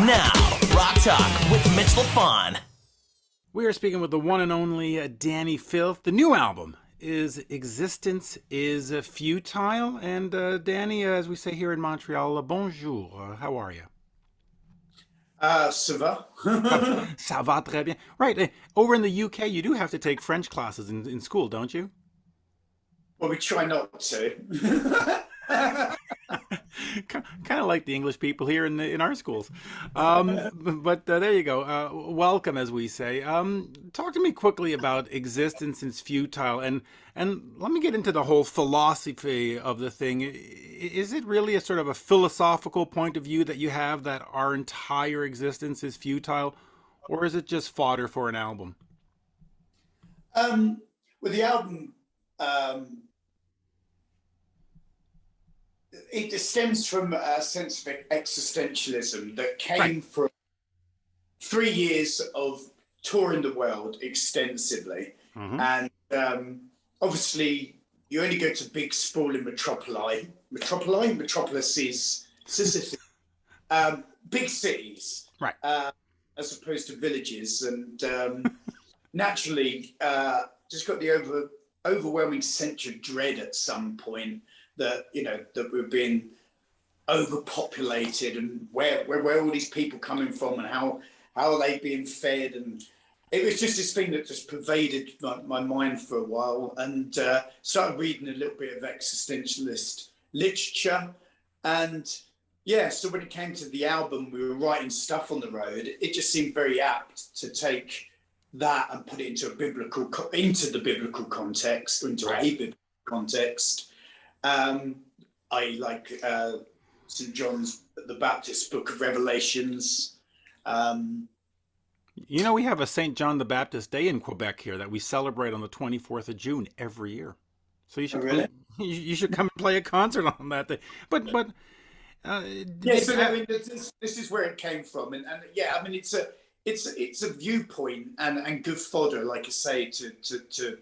Now, Rock Talk with Mitch Lafon. We are speaking with the one and only Dani Filth. The new album is Existence Is Futile. And Dani, as we say here in Montreal, bonjour. How are you? Ça va. Ça va très bien. Right. Over in the UK, you do have to take French classes in school, don't you? Well, we try not to. Kind of like the English people here in our schools. But there you go. Welcome, as we say. Talk to me quickly about Existence Is Futile, and let me get into the whole philosophy of the thing. Is it really a sort of a philosophical point of view that you have, that our entire existence is futile, or is it just fodder for an album? Well, the album, it stems from a sense of existentialism that came from 3 years of touring the world extensively. And obviously, you only go to big, sprawling metropolises, big cities, right? As opposed to villages. And naturally, just got the overwhelming sense of dread at some point that, that we're being overpopulated, and where all these people coming from, and how are they being fed. And it was just this thing that just pervaded my mind for a while, and started reading a little bit of existentialist literature. And yeah, so when it came to the album, we were writing stuff on the road. It just seemed very apt to take that and put it into the biblical context, into a biblical context. I like St. John's the Baptist Book of Revelations. We have a St. John the Baptist Day in Quebec here that we celebrate on the 24th of June every year. So you should you should come and play a concert on that day. But yes, this is where it came from, and yeah, I mean it's a viewpoint and good fodder, like I say, to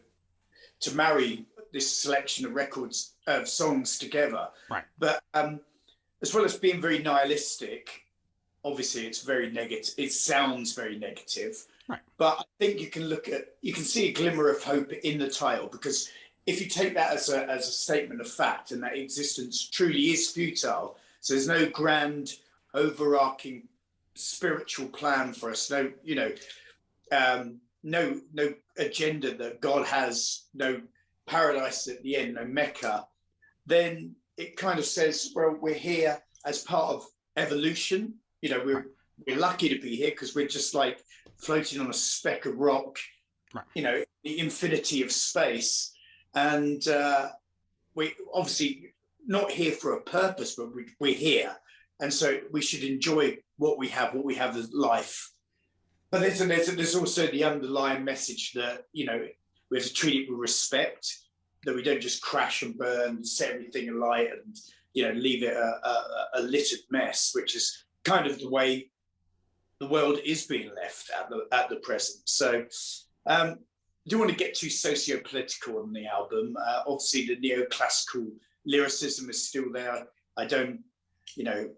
marry this selection of records of songs together. Right. But as well as being very nihilistic, obviously it's very negative. It sounds very negative. Right. But I think you can see a glimmer of hope in the title, because if you take that as a statement of fact, and that existence truly is futile, so there's no grand overarching spiritual plan for us, no agenda that God has, no paradise at the end, no Mecca, then it kind of says, well, we're here as part of evolution. We're lucky to be here because we're just like floating on a speck of rock, the infinity of space. And we obviously not here for a purpose, but we're here. And so we should enjoy what we have as life. But there's also the underlying message that, we have to treat it with respect, that we don't just crash and burn, set everything alight, and leave it a littered mess, which is kind of the way the world is being left at the present. So I don't want to get too socio-political on the album. Obviously, the neoclassical lyricism is still there. I don't,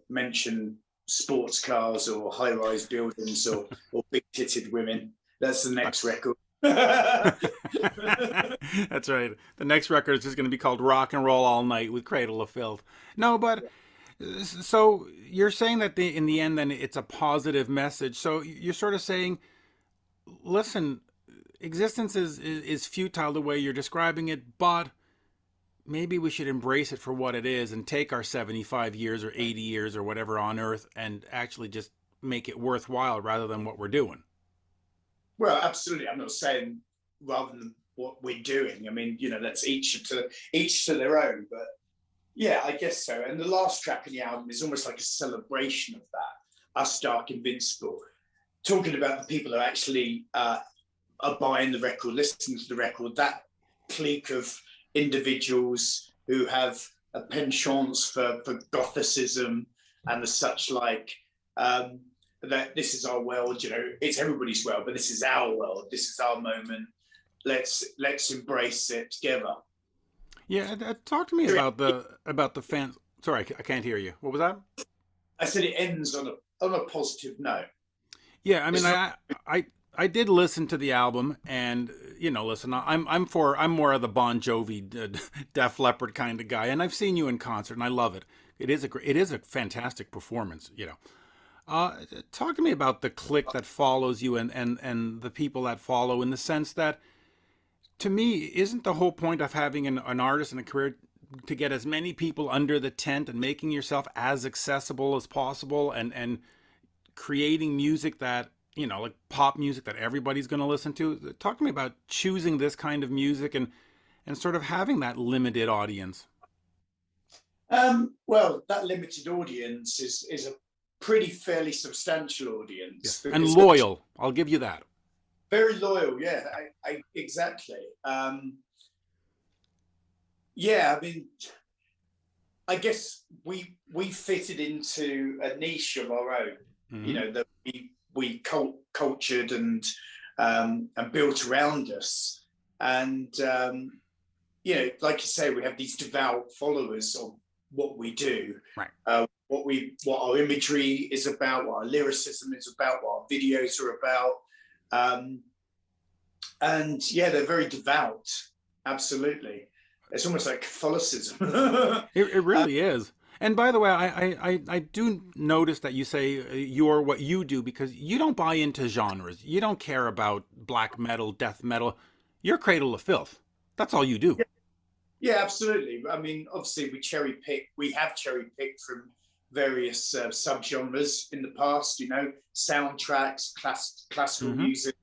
mention sports cars or high-rise buildings or big-titted women. That's the next record. That's right. The next record is just going to be called Rock and Roll All Night with Cradle of Filth. No, but so you're saying that in the end, then it's a positive message. So you're sort of saying, listen, existence is futile the way you're describing it, but maybe we should embrace it for what it is and take our 75 years or 80 years or whatever on Earth and actually just make it worthwhile rather than what we're doing. Well, absolutely. I'm not saying rather than what we're doing. I mean, that's each to their own. But yeah, I guess so. And the last track on the album is almost like a celebration of that. Us Dark Invincible, talking about the people who actually are buying the record, listening to the record, that clique of individuals who have a penchant for Gothicism and the such like. That this is our world, it's everybody's world, but this is our world. This is our moment. Let's embrace it together. Yeah, talk to me about the fans. Sorry, I can't hear you. What was that? I said it ends on on a positive note. Yeah, I mean, It's not, I did listen to the album, and listen, I'm more of the Bon Jovi, Def Leppard kind of guy, and I've seen you in concert, and I love it. It is a fantastic performance. Talk to me about the clique that follows you, and the people that follow, in the sense that, to me, isn't the whole point of having an artist and a career to get as many people under the tent and making yourself as accessible as possible, and creating music that, like pop music that everybody's going to listen to? Talk to me about choosing this kind of music, and sort of having that limited audience. well, that limited audience is a pretty fairly substantial audience. Yes. And loyal. I'll give you that. Very loyal. Yeah, exactly. Yeah, I mean, I guess we fitted into a niche of our own. Mm-hmm. That we cultured and built around us, and like you say, we have these devout followers of what we do, right? What our imagery is about, what our lyricism is about, what our videos are about, and yeah, they're very devout. Absolutely, it's almost like Catholicism. It really is. And by the way, I do notice that you say you're what you do, because you don't buy into genres. You don't care about black metal, death metal. You're Cradle of Filth. That's all you do. Yeah, absolutely. I mean, obviously, we have cherry picked from various subgenres in the past. Soundtracks, classical music,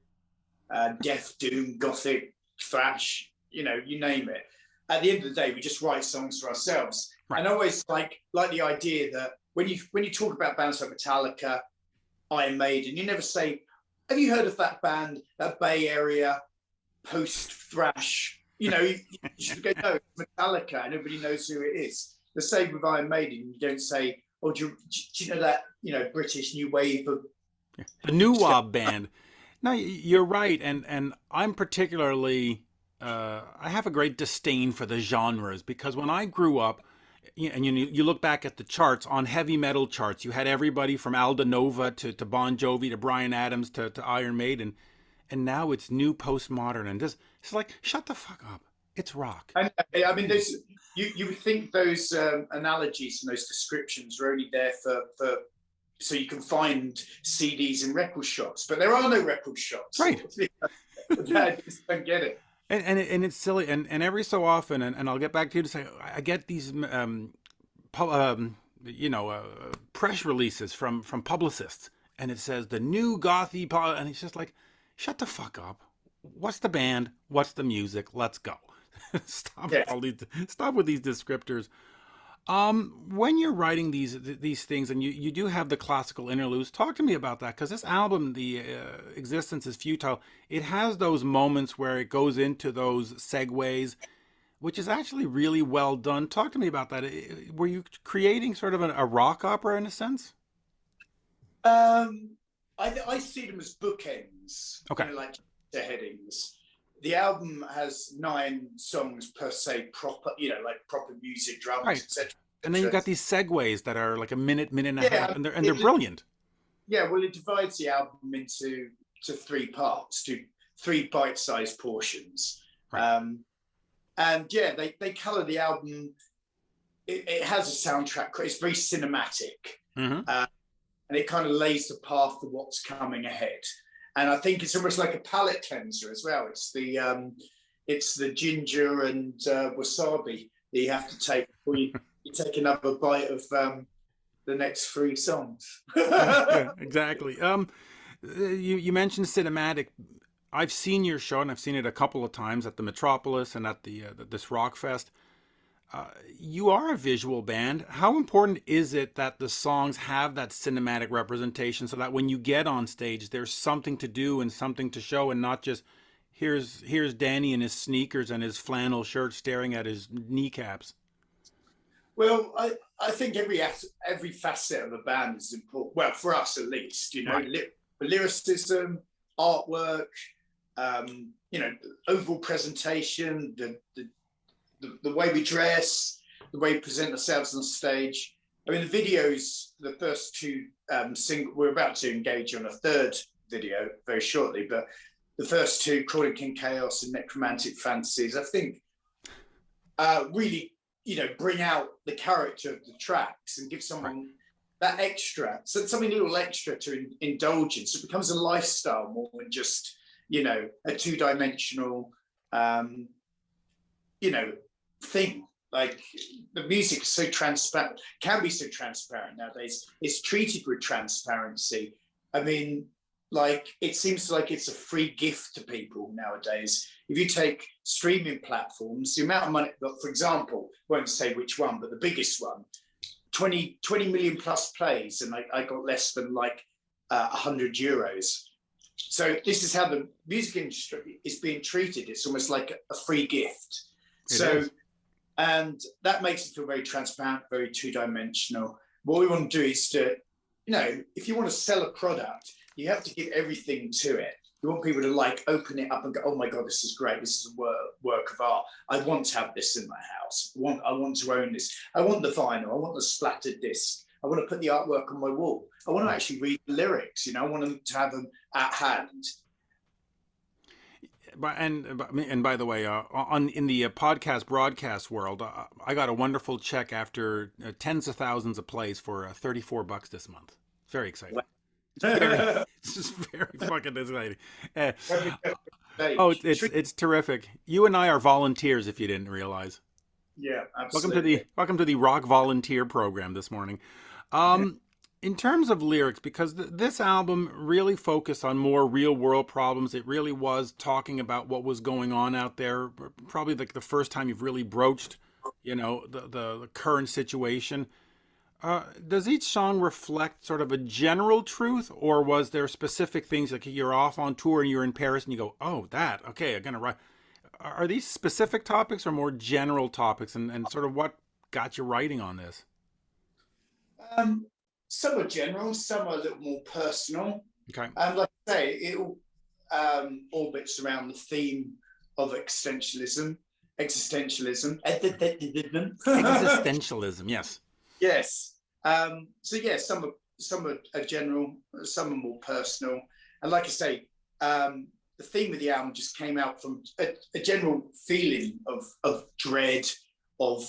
death, doom, gothic, thrash. You name it. At the end of the day, we just write songs for ourselves. Right. And I always like the idea that when you talk about bands like Metallica, Iron Maiden, you never say, "Have you heard of that band, that Bay Area post thrash?" You should go, "No, it's Metallica," and everybody knows who it is. The same with Iron Maiden. You don't say, "Oh, do you know that British new wave of the new wave band?" No, you're right, and I'm particularly. I have a great disdain for the genres, because when I grew up, and you look back at the charts, on heavy metal charts, you had everybody from Alda Nova to Bon Jovi to Bryan Adams to Iron Maiden, and now it's new postmodern, and it's like, shut the fuck up. It's rock. I mean, you would think those analogies and those descriptions are only there for so you can find CDs in record shops, but there are no record shops. Right. I just don't get it. And it's silly, and every so often, and I'll get back to you to say, I get these press releases from publicists, and it says the new gothy and it's just like, shut the fuck up. What's the band? What's the music? Let's go. Stop with these descriptors. When you're writing these things, and you do have the classical interludes, talk to me about that, because this album, the Existence Is Futile, it has those moments where it goes into those segues, which is actually really well done. Talk to me about that. Were you creating sort of a rock opera in a sense? I see them as bookends. Okay. Like the headings. The album has 9 songs per se, proper music, drums, right. etc. And then you've got these segues that are like a minute and a half, and they're brilliant. Yeah, well, it divides the album into 3 parts, to 3 bite-sized portions. Right. And yeah, they color the album. It has a soundtrack. It's very cinematic, and it kind of lays the path for what's coming ahead. And I think it's almost like a palate cleanser as well. It's the ginger and wasabi that you have to take before you take another bite of the next 3 songs. Yeah, exactly. You mentioned cinematic. I've seen your show, and I've seen it a couple of times at the Metropolis and at this Rock Fest. You are a visual band. How important is it that the songs have that cinematic representation, so that when you get on stage, there's something to do and something to show, and not just here's Dani in his sneakers and his flannel shirt staring at his kneecaps? Well, I think every facet of a band is important. Well, for us at least, right. Lyricism, artwork, overall presentation, the way we dress, the way we present ourselves on stage. I mean, the videos, the first two we're about to engage on a third video very shortly, but the first two, Crawling King Chaos and Necromantic Fantasies, I think really, bring out the character of the tracks and give someone that extra, so something a little extra to indulge in. So it becomes a lifestyle more than just, a two-dimensional, thing. Like, the music is so transparent, can be so transparent nowadays. It's treated with transparency. I mean, like, it seems like it's a free gift to people nowadays. If you take streaming platforms, the amount of money, for example, won't say which one, but the biggest one, 20 million plus plays, and I got less than like €100. So this is how the music industry is being treated. It's almost like a free gift. And that makes it feel very transparent, very two-dimensional. What we want to do is to, if you want to sell a product, you have to give everything to it. You want people to like open it up and go, oh my God, this is great. This is a work of art. I want to have this in my house. I want to own this. I want the vinyl. I want the splattered disc. I want to put the artwork on my wall. I want to actually read the lyrics. I want them to have them at hand. And by the way, in the podcast broadcast world, I got a wonderful check after tens of thousands of plays for $34 this month. Very exciting. It's just very fucking exciting. It's terrific. You and I are volunteers, if you didn't realize. Yeah, absolutely. Welcome to the Rock Volunteer program this morning. In terms of lyrics, because this album really focused on more real world problems. It really was talking about what was going on out there. Probably like the first time you've really broached, the current situation. Does each song reflect sort of a general truth, or was there specific things like you're off on tour and you're in Paris and you go, oh, okay, I'm gonna write. Are these specific topics or more general topics, and sort of what got you writing on this? Some are general, some are a little more personal. Okay. And like I say, it all orbits around the theme of existentialism. Existentialism, yes. Yes. So yeah, some are general, some are more personal. And like I say, the theme of the album just came out from a general feeling of dread, of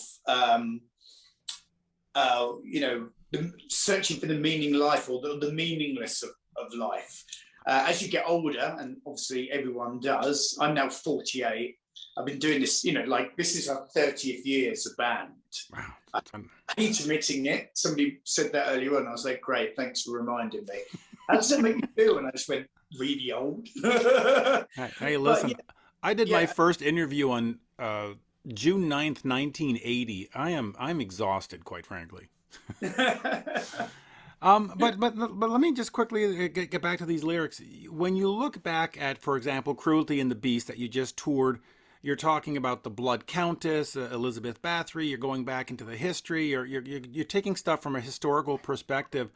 searching for the meaning life, or the meaningless of life. As you get older, and obviously everyone does, I'm now 48. I've been doing this, this is our 30th year as a band. Wow. I hate admitting it. Somebody said that earlier on. I was like, great, thanks for reminding me. How does it make you feel? And I just went, really old. Hey, listen, I did my first interview on June 9th, 1980. I'm exhausted, quite frankly. But let me just quickly get back to these lyrics. When you look back at, for example, Cruelty and the Beast that you just toured, you're talking about the Blood Countess, Elizabeth Bathory. You're going back into the history. You're taking stuff from a historical perspective.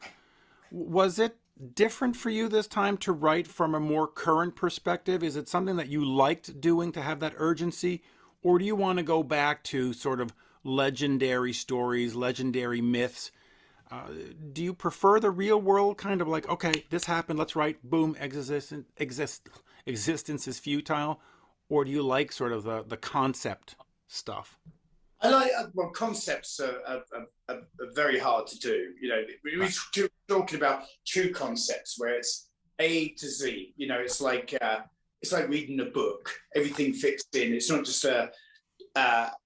Was it different for you this time to write from a more current perspective? Is it something that you liked doing, to have that urgency, or do you want to go back to sort of legendary stories, legendary myths? Do you prefer the real world kind of like, okay, this happened, let's write, boom, existence is futile? Or do you like sort of the concept stuff? I like, concepts are very hard to do. We're talking about true concepts where it's A to Z. It's like reading a book. Everything fits in. It's not just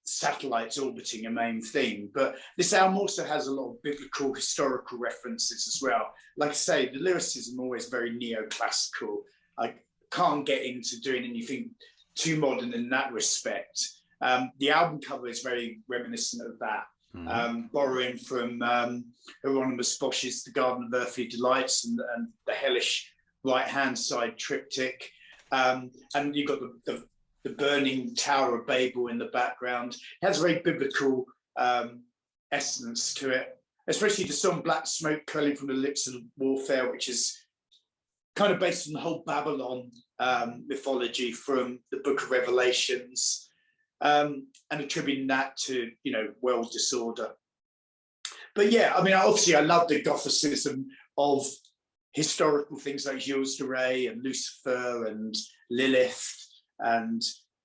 satellites orbiting a main theme. But this album also has a lot of biblical, historical references as well. Like I say, the lyricism always very neoclassical. I can't get into doing anything too modern in that respect. The album cover is very reminiscent of that, borrowing from Hieronymus Bosch's The Garden of Earthly Delights and the hellish right-hand side triptych. And you've got the burning Tower of Babel in the background. It has a very biblical essence to it, especially the song Black Smoke Curling from the Lips of Warfare, which is kind of based on the whole Babylon mythology from the Book of Revelations, and attributing that to world disorder. But yeah, I mean, obviously, I love the Gothicism of historical things like Gilles de Rais and Lucifer and Lilith and,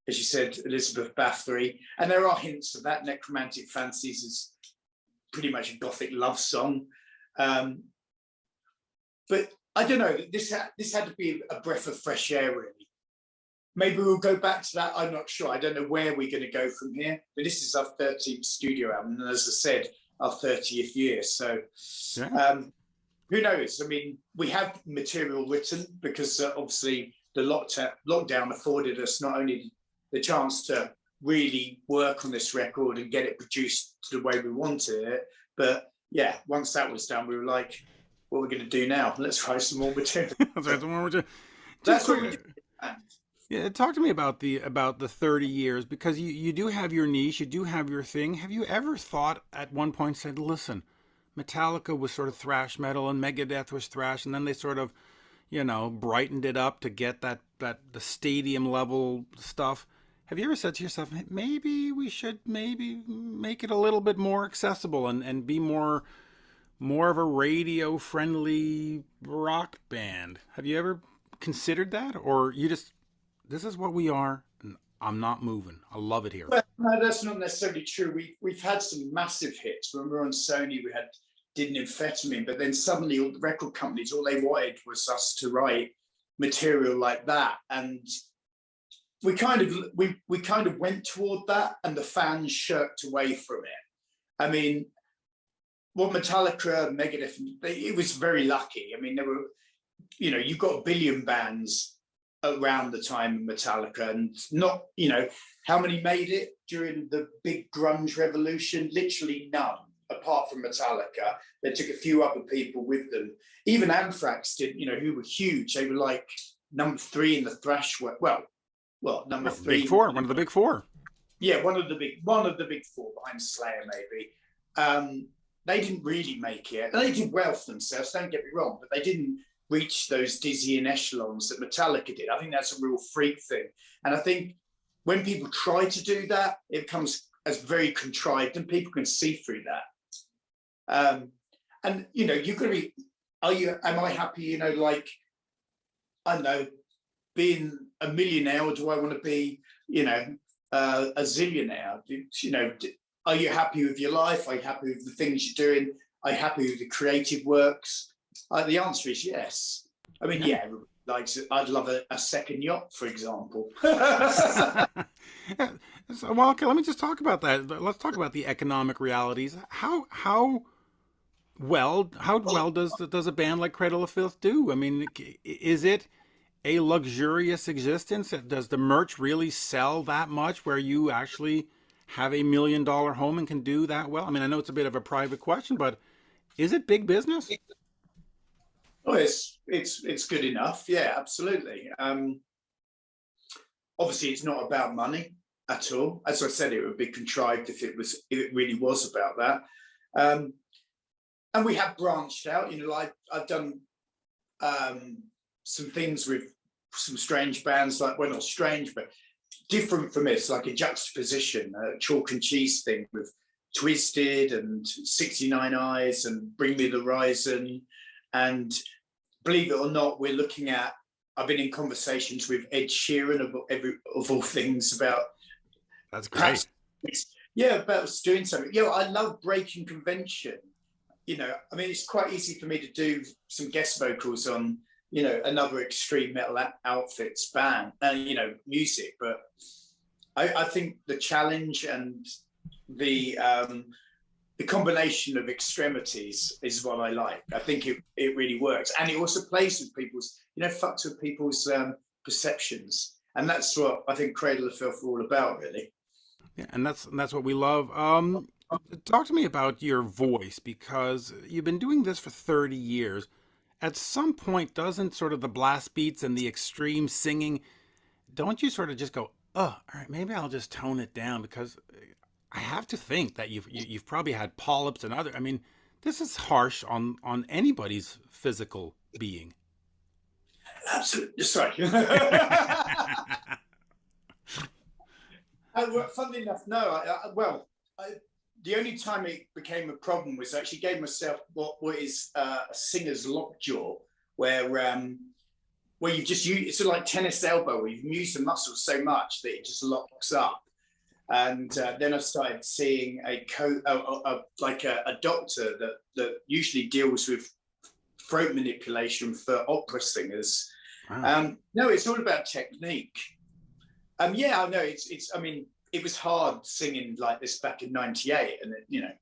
as you said, Elizabeth Bathory. And there are hints of that. Necromantic Fancies is pretty much a Gothic love song. But I don't know, this had to be a breath of fresh air, really. Maybe we'll go back to that. I'm not sure. I don't know where we're going to go from here. But this is our 13th studio album. And as I said, our 30th year. So who knows? I mean, we have material written because obviously the lockdown afforded us not only the chance to really work on this record and get it produced the way we wanted it, but yeah, once that was done, we were like, what are we going to do now? Let's write some more material. That's what we did. Yeah, talk to me about the 30 years, because you do have your niche, you do have your thing. Have you ever thought at one point, said, listen, Metallica was sort of thrash metal and Megadeth was thrash, and then they sort of, brightened it up to get the stadium level stuff. Have you ever said to yourself, maybe we should make it a little bit more accessible and be more of a radio friendly rock band? Have you ever considered that, or you just, this is what we are, and I'm not moving. I love it here. Well, no, that's not necessarily true. We've had some massive hits. When we were on Sony, we had Did Amphetamine, but then suddenly all the record companies, all they wanted was us to write material like that. And we kind of went toward that, and the fans shirked away from it. I mean, what Metallica, Megadeth, it was very lucky. I mean, there were, you've got a billion bands around the time of Metallica, and not, how many made it during the big grunge revolution? Literally none, apart from Metallica. They took a few other people with them. Even Anthrax did, who were huge. They were like number 3 in the thrash work. Well, number 3. Big Four, one of the big four. Yeah, one of the big four behind Slayer, maybe. They didn't really make it. And they did well for themselves, don't get me wrong, but they didn't reach those dizzying echelons that Metallica did. I think that's a real freak thing. And I think when people try to do that, it comes as very contrived, and people can see through that. And you're gonna be, am I happy, like, I don't know, being a millionaire, or do I want to be, a zillionaire? Are you happy with your life? Are you happy with the things you're doing? Are you happy with the creative works? The answer is yes. I mean, yeah, like, I'd love a second yacht, for example. Well, okay, let me just talk about that. Let's talk about the economic realities. How well does a band like Cradle of Filth do? I mean, is it a luxurious existence? Does the merch really sell that much where you actually have $1 million home and can do that well? I mean, I know it's a bit of a private question, but is it big business? Oh, it's good enough. Yeah, absolutely. Obviously, it's not about money at all. As I said, it would be contrived if it really was about that. And we have branched out. I've done some things with some strange bands, like, well, not strange, but different from this, like a juxtaposition, a chalk and cheese thing with Twisted and 69 Eyes and Bring Me the Horizon. And believe it or not, I've been in conversations with Ed Sheeran of all things about. That's great. About us doing something. I love breaking convention. I mean, it's quite easy for me to do some guest vocals on, another extreme metal outfits band, music. But I think the challenge and the combination of extremities is what I like. I think it really works, and it also plays with people's, fucks with people's perceptions, and that's what I think Cradle of Filth are all about, really. Yeah, and that's what we love. Talk to me about your voice, because you've been doing this for 30 years. At some point, doesn't sort of the blast beats and the extreme singing, don't you sort of just go, all right, maybe I'll just tone it down? Because I have to think that you've probably had polyps and I mean, this is harsh on anybody's physical being. Absolutely. Sorry. Funnily enough, no. the only time it became a problem was I actually gave myself what is a singer's lockjaw, where you just use it's sort of like tennis elbow, where you've used the muscle so much that it just locks up. And then I started seeing a doctor that usually deals with throat manipulation for opera singers. Wow. No, it's all about technique. Yeah, I know. I mean, it was hard singing like this back in '98, and you know,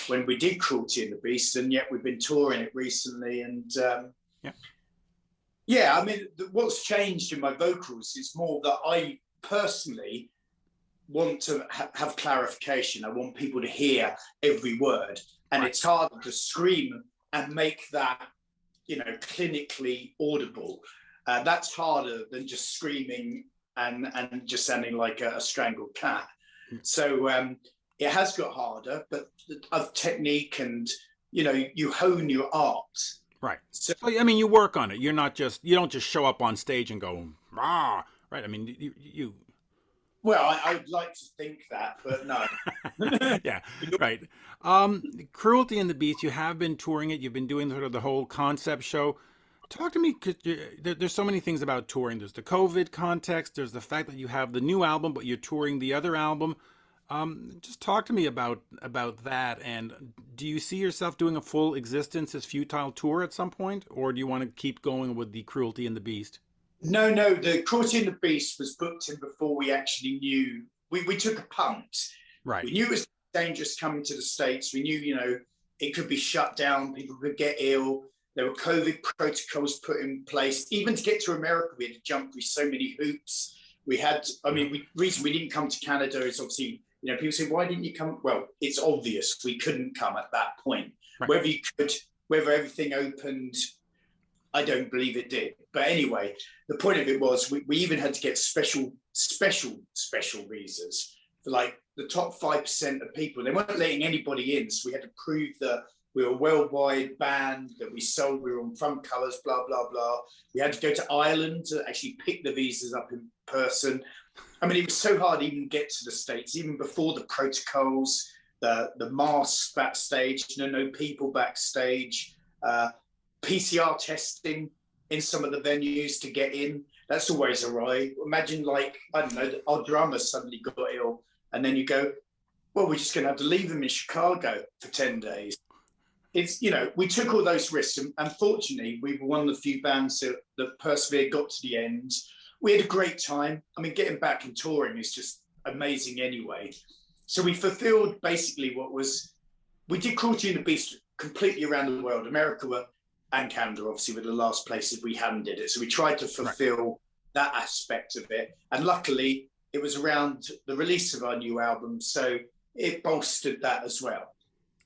when we did Cruelty and the Beast, and yet we've been touring it recently, and yeah, I mean, what's changed in my vocals is more that I personally want to have clarification. I want people to hear every word, and it's harder to scream and make that, you know, clinically audible. That's harder than just screaming and just sounding like a strangled cat. So it has got harder, but of technique, and you know, you hone your art. Right. So I mean, you work on it. You don't just show up on stage and go, ah, right. I mean, you Well, I would like to think that, but no. Yeah, right. Cruelty and the Beast, you have been touring it. You've been doing sort of the whole concept show. Talk to me, because there's so many things about touring. There's the COVID context. There's the fact that you have the new album, but you're touring the other album. Just talk to me about that. And do you see yourself doing a full Existence Is Futile tour at some point? Or do you want to keep going with the Cruelty and the Beast? No, the Cruelty and the Beast was booked in before we actually knew. We took a punt. Right. We knew it was dangerous coming to the States. We knew, you know, it could be shut down. People could get ill. There were COVID protocols put in place. Even to get to America, we had to jump through so many hoops. We had, I mean, the reason we didn't come to Canada is obviously, you know, people say, why didn't you come? Well, it's obvious we couldn't come at that point. Right. Whether everything opened, I don't believe it did. But anyway, the point of it was we even had to get special visas for like the top 5% of people. They weren't letting anybody in. So we had to prove that we were a worldwide band, that we were on front covers, blah, blah, blah. We had to go to Ireland to actually pick the visas up in person. I mean, it was so hard to even get to the States, even before the protocols, the masks backstage, no people backstage, PCR testing in some of the venues to get in. That's always awry. Imagine, like, I don't know, our drummer suddenly got ill, and then you go, well, we're just going to have to leave him in Chicago for 10 days. It's, you know, we took all those risks, and fortunately, we were one of the few bands that persevered, got to the end. We had a great time. I mean, getting back and touring is just amazing anyway. So we fulfilled basically we did Cruelty and the Beast completely around the world. America and Canada, obviously, were the last places we hadn't did it. So we tried to fulfill that aspect of it. And luckily, it was around the release of our new album, so it bolstered that as well.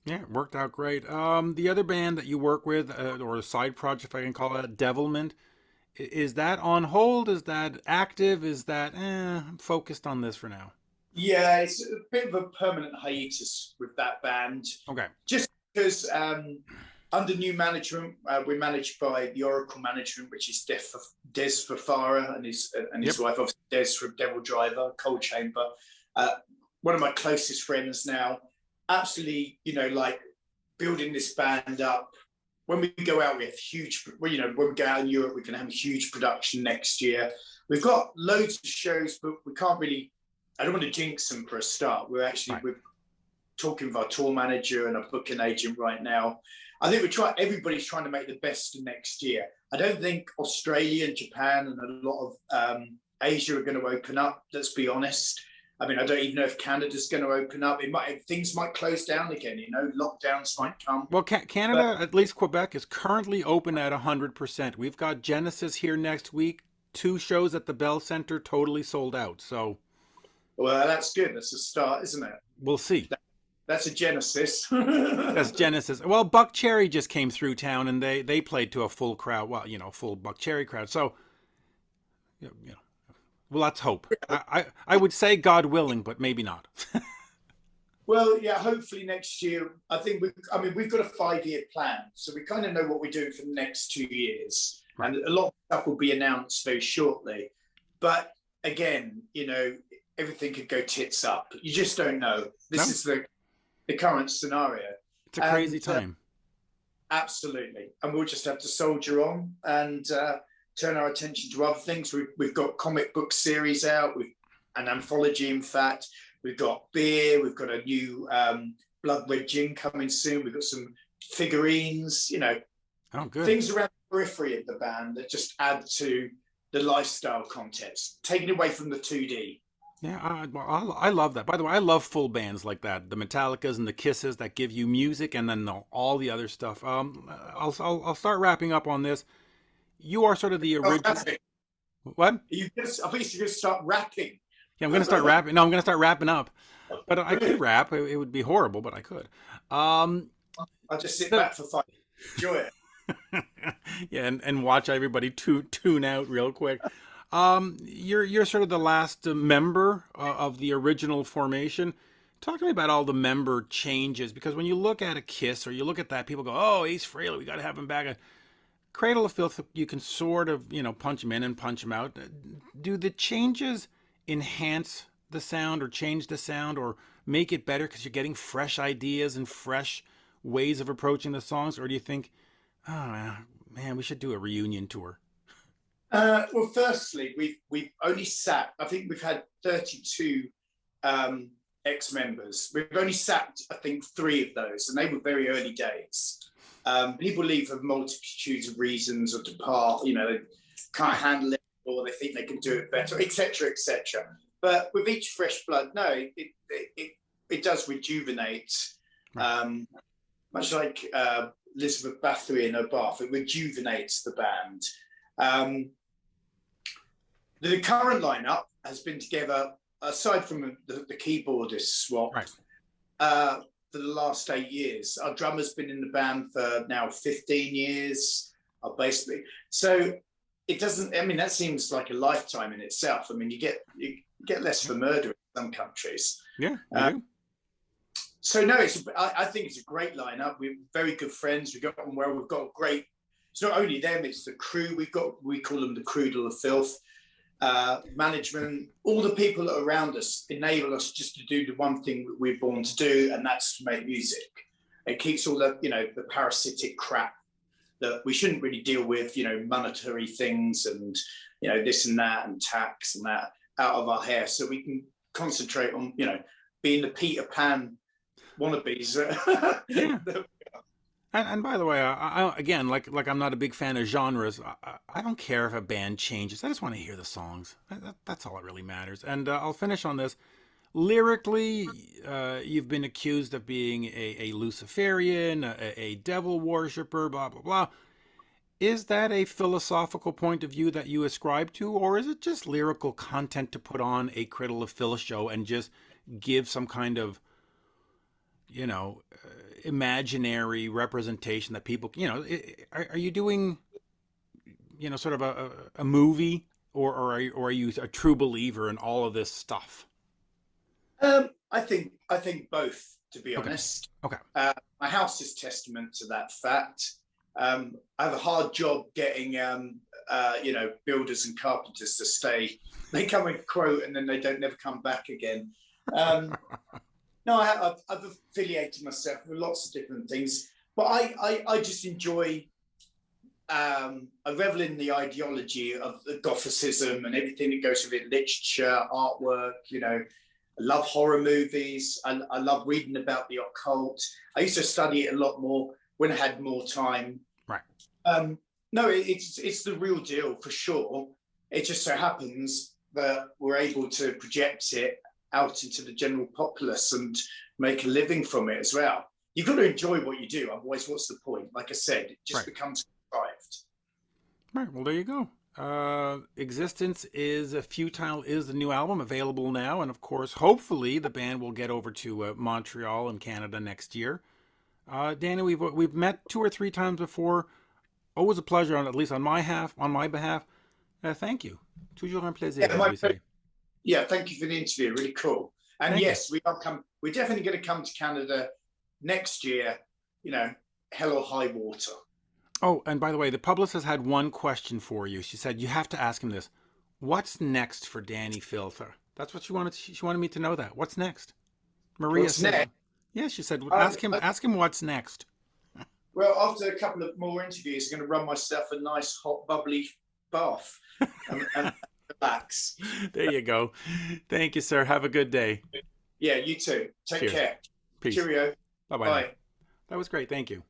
Yeah, it worked out great. The other band that you work with, or a side project, if I can call it, Devilment, is that on hold? Is that active? Is that, I'm focused on this for now? Yeah, it's a bit of a permanent hiatus with that band. Okay. Just because under new management, we're managed by the Oracle management, which is Des Fafara and his wife, obviously Des from Devil Driver, Cold Chamber. One of my closest friends now. Absolutely, you know, like building this band up. When we go out, we have when we go out in Europe, we're going to have a huge production next year. We've got loads of shows, but we can't really, I don't want to jinx them for a start. We're talking with our tour manager and a booking agent right now. I think everybody's trying to make the best of next year. I don't think Australia and Japan and a lot of Asia are going to open up, let's be honest. I mean, I don't even know if Canada's going to open up. Things might close down again, you know, lockdowns might come. Well, Canada, at least Quebec, is currently open at 100%. We've got Genesis here next week. 2 shows at the Bell Centre, totally sold out. So, well, that's good. That's a start, isn't it? We'll see. That's a Genesis. That's Genesis. Well, Buck Cherry just came through town, and they played to a full crowd. Well, you know, full Buck Cherry crowd. So, you know. Well, let's hope. I would say God willing, but maybe not. Well, yeah, hopefully next year. I think we've got a 5-year plan, so we kind of know what we're doing for the next 2 years, right. And a lot of stuff will be announced very shortly. But again, you know, everything could go tits up. You just don't know. This is the current scenario. It's a crazy time. Absolutely. And we'll just have to soldier on and turn our attention to other things. We've got comic book series out, with an anthology, in fact. We've got beer, we've got a new blood red gin coming soon. We've got some figurines, things around the periphery of the band that just add to the lifestyle context, taking away from the 2D. Yeah, I love that. By the way, I love full bands like that, the Metallicas and the Kisses that give you music and then all the other stuff. I'll start wrapping up on this. You are sort of the original. What? I think you're going to start rapping. Yeah, I'm going to start rapping. No, I'm going to start wrapping up. But I could rap. It would be horrible, but I could. I'll just sit back for 5 minutes. Enjoy it. Yeah, and watch everybody tune out real quick. You're sort of the last member of the original formation. Talk to me about all the member changes, because when you look at a Kiss or you look at that, people go, "Oh, Ace Frehley, we got to have him back." Cradle of Filth, you can sort of punch him in and punch him out. Do the changes enhance the sound or change the sound or make it better because you're getting fresh ideas and fresh ways of approaching the songs, or do you think, oh man, we should do a reunion tour? Well, firstly, we've only sat. I think we've had 32 ex-members. We've only sat, I think, 3 of those, and they were very early days. People leave for multitudes of reasons or depart. They can't handle it, or they think they can do it better, etc., etc. But with each fresh blood, no, it does rejuvenate. Much like Elizabeth Bathory in her bath, it rejuvenates the band. The current lineup has been together, aside from the keyboardist swap, for the last 8 years. Our drummer's been in the band for now 15 years, basically. So it doesn't, that seems like a lifetime in itself. You get less for murder in some countries. Yeah. So no, I think it's a great lineup. We're very good friends. We got on well. We've got a great. It's not only them; it's the crew. We call them the Cradle of Filth. Management, all the people that are around us enable us just to do the one thing that we're born to do, and that's to make music. It keeps all the the parasitic crap that we shouldn't really deal with, monetary things and this and that and tax and that out of our hair, so we can concentrate on being the Peter Pan wannabes. Yeah. And by the way, I again, like I'm not a big fan of genres. I don't care if a band changes. I just want to hear the songs. That's all that really matters. And I'll finish on this. Lyrically, you've been accused of being a Luciferian, a devil worshiper, blah, blah, blah. Is that a philosophical point of view that you ascribe to, or is it just lyrical content to put on a Cradle of Filth show and just give some kind of, imaginary representation that people, are you doing, sort of a movie, or are you a true believer in all of this stuff? I think both, to be honest. Okay. My house is testament to that fact. I have a hard job getting, builders and carpenters to stay. They come and quote, and then they don't never come back again. No, I've affiliated myself with lots of different things, but I just enjoy. I revel in the ideology of the Gothicism and everything that goes with it, literature, artwork. I love horror movies. I love reading about the occult. I used to study it a lot more when I had more time. Right. No, it's the real deal for sure. It just so happens that we're able to project it out into the general populace and make a living from it as well. You've got to enjoy what you do, otherwise what's the point? Like I said, it just becomes contrived. Right, well there you go. Existence Is Futile is the new album, available now, and of course hopefully the band will get over to Montreal in Canada next year. Dani, we've met 2 or 3 times before. Always a pleasure, at least on my behalf. Thank you. Toujours un plaisir, as we say. Yeah, thank you for the interview. Really cool. And thank yes, you. We're definitely going to come to Canada next year, hell or high water. Oh, and by the way, the publicist had one question for you. She said, you have to ask him this. What's next for Dani Filth? That's what she wanted. She wanted me to know that. What's next? Maria said. Next? Yeah, she said, ask him what's next. Well, after a couple of more interviews, I'm going to run myself a nice hot bubbly bath and relax. There you go. Thank you, sir. Have a good day. Yeah, you too. Take Cheers. care. Peace. Cheerio. Bye-bye. Bye. That was great. Thank you.